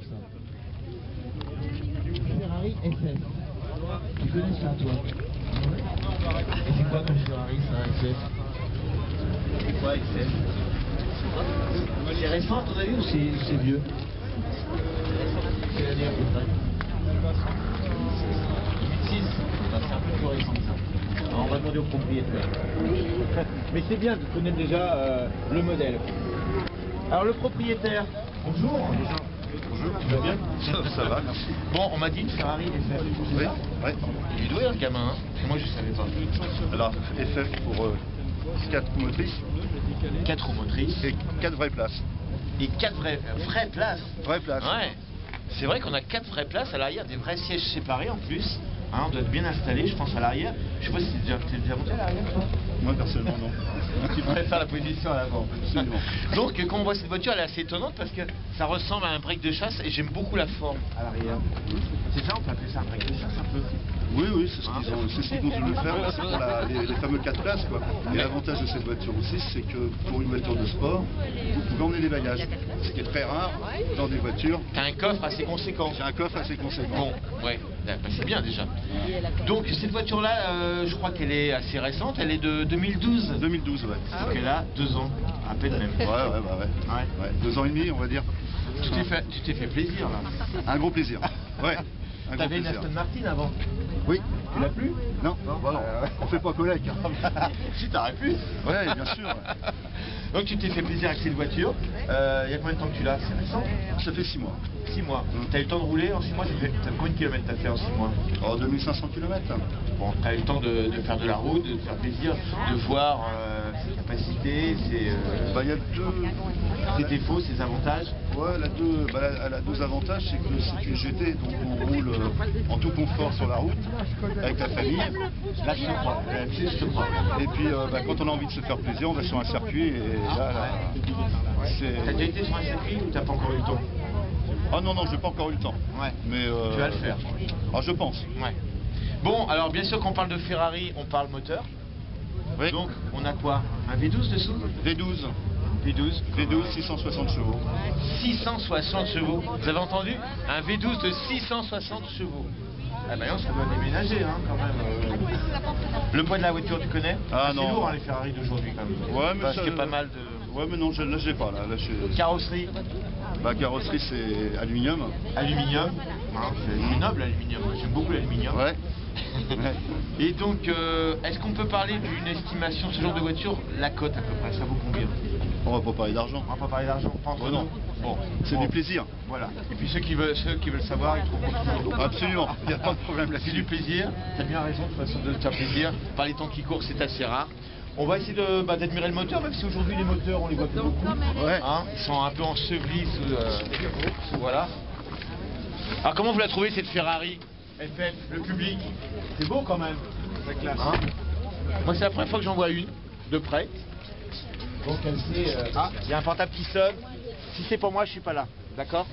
ça. Ferrari FF. Tu connais ça, toi? Et c'est quoi comme Ferrari, ça, SF? C'est quoi, SF? C'est récent, à ton avis, ou c'est vieux? C'est l'année à peu près. 2006. C'est un peu plus récent que ça. Alors, on va demander au propriétaire. Mais c'est bien de connaître déjà le modèle. Alors, le propriétaire, bonjour. Bonjour. Tu vas bien? Ça va, merci. Bon, on m'a dit une Ferrari FF. Oui, oui. Il est doué, un gamin, hein? Moi, je savais pas. Alors, FF pour 4 motrices 4 roues motrices. et 4 vraies places. Et 4 vraies places. Vraies places. Ouais. C'est vrai qu'on a 4 vraies places à l'arrière, des vrais sièges séparés en plus. Hein, on doit être bien installé, je pense, à l'arrière. Je sais pas si t'es déjà monté à l'arrière, toi? Moi, personnellement, non. Tu préfères la position à l'avant. Absolument. Donc, quand on voit cette voiture, elle est assez étonnante parce que ça ressemble à un break de chasse et j'aime beaucoup la forme à l'arrière. C'est ça, on peut appeler ça un break de chasse un peu. Oui, oui, c'est ce qu'ils ont voulu faire. C'est pour les fameux 4 places, quoi. Et l'avantage de cette voiture aussi, c'est que pour une voiture de sport, vous pouvez emmener des bagages. Ce qui est très rare dans des voitures. T'as un coffre assez conséquent. J'ai un coffre assez conséquent. Bon, ouais, bah, c'est bien déjà. Donc cette voiture-là, je crois qu'elle est assez récente, elle est de 2012. 2012, ouais. Donc elle a 2 ans, à peine même. Ouais, ouais, bah ouais. Ouais. 2 ans et demi, on va dire. Tu t'es fait plaisir là. Un gros plaisir. Ouais. Un gros T'avais une plaisir. Aston Martin avant. Oui. Tu l'as plus? Non, bah non. On fait pas collègue. Si t'aurais pu. Ouais, bien sûr. Donc tu t'es fait plaisir avec cette voiture. Il y a combien de temps que tu l'as? C'est récent? Ça fait 6 mois. 6 mois. T'as eu le temps de rouler en 6 mois? Combien de kilomètres t'as fait en 6 mois? Oh, 2500 km. Bon, t'as eu le temps de faire de la route, de te faire plaisir, de voir ses capacités, Bah, il y a ses défauts, ses avantages. Ouais, elle a 2 avantages, c'est que c'est une GT, donc on roule en tout confort sur la route, avec la famille. Là, je te crois. Je te crois. Et puis, quand on a envie de se faire plaisir, on va sur un circuit, et là c'est... T'as déjà été sur un circuit ou t'as pas encore eu le temps? Ah non, non, j'ai pas encore eu le temps. Ouais. Mais tu vas le faire. Ah, je pense. Ouais. Bon, alors bien sûr, quand on parle de Ferrari, on parle moteur. Oui. Donc, on a quoi? Un V12 dessous? V12. V12. V12, 660 chevaux. 660 chevaux. Vous avez entendu? Un V12 de 660 chevaux. Ah ben non, ça doit déménager, hein, quand même. Le poids de la voiture, tu connais? Ah c'est non. lourd, hein, les Ferrari d'aujourd'hui, quand même. Ouais, mais parce ça... qu'il y a pas mal de... Ouais, mais non, là, je l'ai pas, là. Carrosserie? Bah, carrosserie, c'est aluminium. Aluminium. C'est noble, l'aluminium. J'aime beaucoup l'aluminium. Ouais. Et donc, est-ce qu'on peut parler d'une estimation de ce genre de voiture? La cote, à peu près, ça vaut combien? On va pas parler d'argent. On va pas parler d'argent, pas entre non. nous. Bon, C'est du plaisir. Voilà. Et puis ceux qui veulent savoir, ils trouveront. Absolument, il n'y a pas de problème là-dessus. C'est du plaisir, t'as bien raison de toute façon de te faire plaisir. Par les temps qui courent, c'est assez rare. On va essayer d'admirer le moteur, même si aujourd'hui les moteurs, on les voit plus beaucoup. Ouais. Hein, ils sont un peu ensevelis sous voilà. Alors comment vous la trouvez cette Ferrari FF, le public? C'est beau quand même. C'est classe. Hein, moi c'est la première fois que j'en vois une, de près. Donc elle sait... il y a un portable qui sonne. Si c'est pour moi, je suis pas là. D'accord?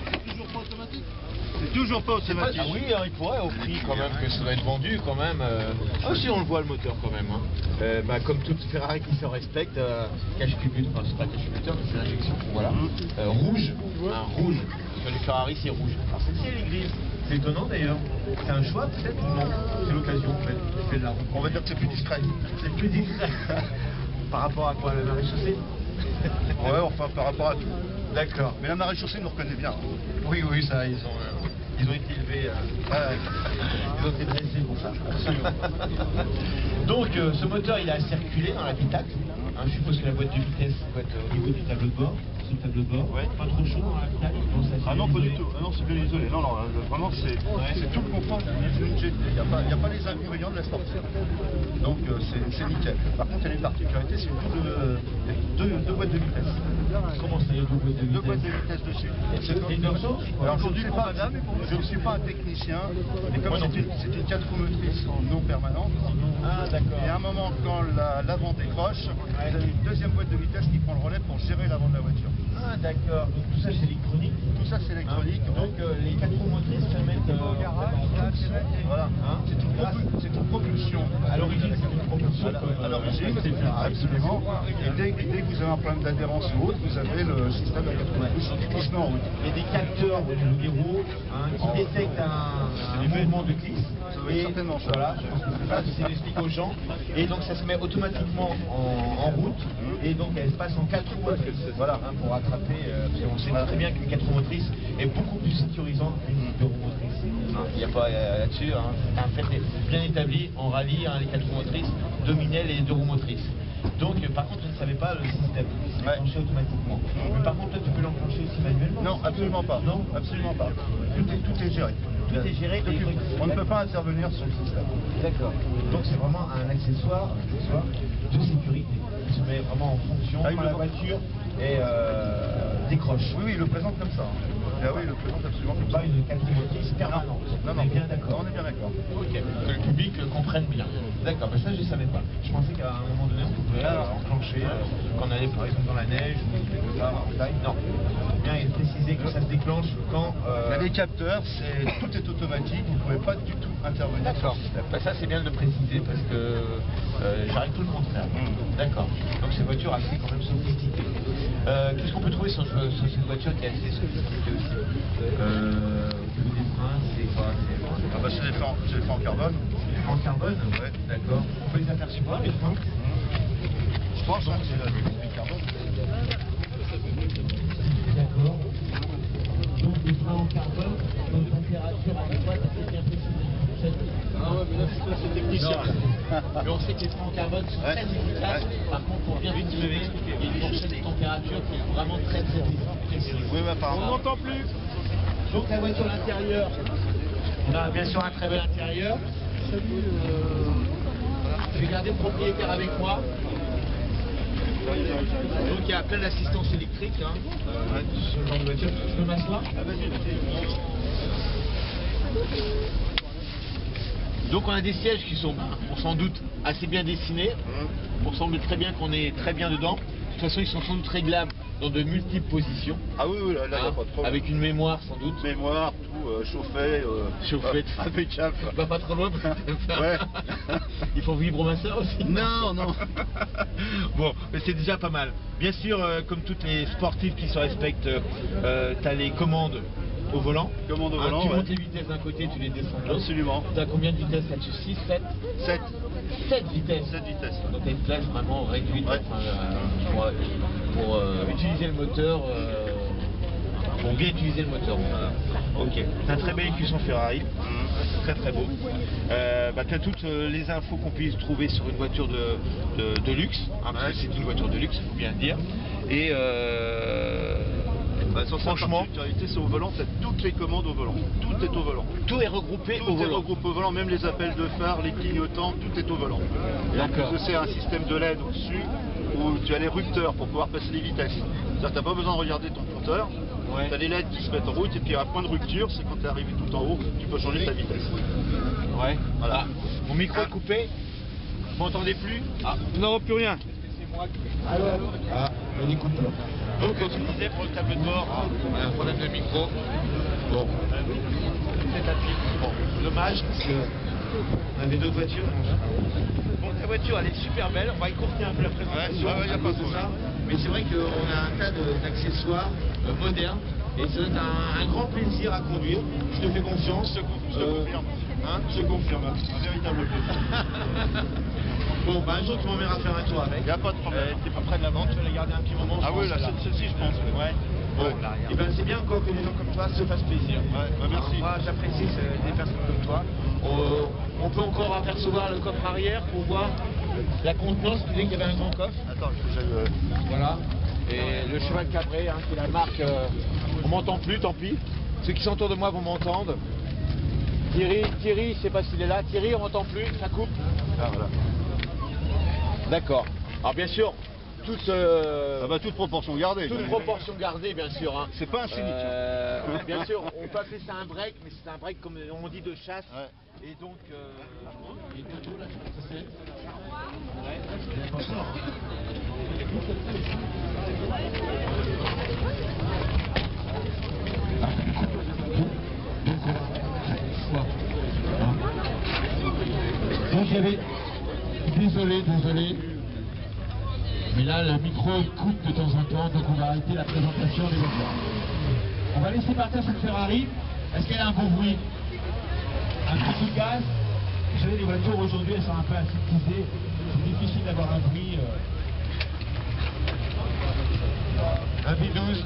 C'est toujours pas automatique. C'est toujours pas automatique. Ah oui, hein, il pourrait au prix quand même que ça doit être vendu quand même. Ah si, on le voit le moteur quand même. Hein. Comme toute Ferrari qui se respecte, cache-cubuteur, enfin, c'est pas cache-cubuteur, mais c'est l'injection. Voilà. Rouge, un rouge. Sur les Ferrari, c'est rouge. Alors celle-ci, elle est grise. C'est étonnant d'ailleurs. C'est un choix peut-être ou non? C'est l'occasion en fait. Tu fais de la route. On va dire que c'est plus discret. C'est plus discret. Par rapport à quoi? La maréchaussée? Ouais, enfin par rapport à tout. D'accord. Mais la maréchaussée nous reconnaît bien. Oui, oui, ça, ils ont été élevés, ils ont été dressés pour ça. Donc, ce moteur, il a circulé dans l'habitacle. Hein, je suppose que la boîte de vitesse doit être au niveau du tableau de bord. C'est le tableau de bord. Ouais. Pas trop chaud dans l'habitacle. Ah non, pas du tout. Ah non, c'est bien isolé. Non, non, vraiment, c'est tout le confort d'une GT. Il n'y a pas les inconvénients de la sportive. Donc, c'est nickel. Par contre, il y a une particularité, c'est deux boîtes de vitesse. Comment ça, il y a deux boîtes de vitesse? Dessus. C'est une ressource? Alors, je ne suis pas un technicien, mais comme c'est une 4 roues motrices en non permanente, et à un moment, quand l'avant décroche, vous avez une deuxième boîte de vitesse qui prend le relais pour gérer l'avant de la voiture. Ah d'accord, donc tout ça c'est électronique. Tout ça c'est électronique. Donc les 4 roues motrices permettent voilà. C'est tout propulsion. À l'origine, c'est une propulsion. À l'origine, absolument. Et dès que vous avez un problème d'adhérence ou autre, vous avez le système à 90 qui se met en route. Il y a des capteurs au niveau des roues qui détectent un mouvement de glisse. Ça doit être certainement ça. Voilà, c'est l'explique aux gens. Et donc ça se met automatiquement en route. Et donc elle se passe en 4 roues. Voilà, pour rattraper. On sait très bien qu'une 4 roues motrices est beaucoup plus sécurisante qu'une 2 roues motrices. Il n'y a pas là-dessus. C'est un fait bien établi en rallye. Les 4 roues motrices dominaient les 2 roues motrices. Donc, par contre, je ne savais pas le système. C'est enclenché automatiquement. Mais par contre, toi, tu peux l'enclencher aussi manuellement? Non, absolument pas. Non, absolument pas. Tout est géré. Tout est géré. On ne peut pas intervenir sur le système. D'accord. Donc, c'est vraiment un accessoire de sécurité qui se met vraiment en fonction quand la voiture est décroche. Oui, il le présente comme ça. Ah oui, il le présente absolument comme ça. Pas une qualité motrice permanente. Non, on est bien d'accord. On est bien d'accord. Ok. Que le public comprenne bien. D'accord, ça je ne savais pas. Je pensais qu'à un moment donné on pouvait enclencher quand on allait par exemple dans la neige ou quelque part en montagne. Non. Bien, il est précisé que ça se déclenche quand. Il y a des capteurs, tout est automatique, vous ne pouvez pas du tout intervenir. D'accord. Ça c'est bien de le préciser parce que j'arrive tout le contraire. D'accord. Donc c'est une voiture assez quand même sophistiquée. Qu'est-ce qu'on peut trouver sur cette voiture qui est assez sophistiquée aussi? Au niveau des freins, c'est quoi? C'est des freins en carbone. En carbone? Ouais. D'accord. On peut les apercevoir les freins? Je pense que c'est du carbone. D'accord. Donc des freins en carbone, donc température adéquate, c'est bien précisé. Ah ouais, mais là c'est technicien. Mais on sait que les freins en carbone sont très efficaces. Par contre, pour bien utiliser, il y a une fourchette de température qui est vraiment très précise. Oui, mais apparemment. On n'entend plus. Donc la voiture à l'intérieur, on a bien sûr un très bel intérieur. Salut. Je vais garder le propriétaire avec moi. Donc il y a plein d'assistance électrique sur ce genre de voiture. Je peux m'asseoir? Donc on a des sièges qui sont, sans doute, assez bien dessinés. On semble très bien qu'on est très bien dedans. De toute façon, ils sont sans doute réglables dans de multiples positions. Ah oui, là, il n'y a pas de problème. Avec une mémoire, sans doute. Mémoire, tout, chauffé. Chauffé. Impeccable. Pas trop loin. Ouais. Il faut vibromasseur aussi. Non. Bon, mais c'est déjà pas mal. Bien sûr, comme toutes les sportifs qui se respectent, tu as les commandes au volant. Commande au volant, tu montes les vitesses d'un côté, tu les descends de l'autre. Absolument. Tu as combien de vitesses là-dessus? 6, 7 7 vitesses. 7 vitesses. Donc tu as une place vraiment réduite pour utiliser le moteur, pour bien utiliser le moteur. Ok. C'est un très bel écusson Ferrari. Très très beau. Tu as toutes les infos qu'on puisse trouver sur une voiture de luxe. Parce que c'est une voiture de luxe, il faut bien le dire. Et franchement, c'est au volant, c'est toutes les commandes au volant. Tout est au volant. Tout est regroupé au volant. Tout est regroupé au volant, même les appels de phare, les clignotants, tout est au volant. D'accord. C'est un système de LED au-dessus où tu as les rupteurs pour pouvoir passer les vitesses. C'est-à-dire que tu n'as pas besoin de regarder ton compteur. Tu as les LED qui se mettent en route et puis à point de rupture, c'est quand tu es arrivé tout en haut, tu peux changer ta vitesse. Ouais. Voilà. Mon micro est coupé. Vous m'entendez plus? Non, plus rien. On écoute pas. Donc, comme je disais, pour le tableau de bord, on a un problème de micro. Bon. Bon, dommage parce que on avait d'autres voitures. Bon, la voiture elle est super belle. On va écourter un peu la présentation. Y a pas de ça. Mais c'est vrai qu'on a un tas d'accessoires modernes. Et ça doit être un grand plaisir à conduire. Je te fais confiance. Je te confirme. Je confirme. Un véritable plaisir. Bon, un jour tu m'emmèneras faire un tour avec. Il n'y a pas de problème. T'es pas près de la vente, tu vas la garder un petit moment. Ah oui, là, celle-ci, je pense. Ouais. Bon, et ben c'est bien encore que des gens comme toi se fassent plaisir. Merci. Moi, j'apprécie des personnes comme toi. On peut encore apercevoir le coffre arrière pour voir la contenance. Tu disais qu'il y avait un grand coffre. Attends, il faut que j'aille. Voilà. Et le cheval cabré, qui est la marque. On m'entend plus, tant pis. Ceux qui sont autour de moi vont m'entendre. Thierry, je sais pas s'il est là. Thierry, on m'entend plus, ça coupe. Ah voilà. D'accord. Alors bien sûr, toute proportion gardée. Toute proportion gardée, bien sûr. Hein. C'est pas un cynique. Bien sûr, on peut appeler ça un break, mais c'est un break comme on dit de chasse. Ouais. Et donc, il est bientôt là, je pense que c'est. qu'il y avait... Désolé. Mais là, le micro coupe de temps en temps, donc on va arrêter la présentation des voitures. On va laisser partir cette Ferrari. Est-ce qu'elle a un bon bruit? Un petit gaz? Vous savez, les voitures aujourd'hui, elles sont un peu aseptisées. C'est difficile d'avoir un bruit. Un V12.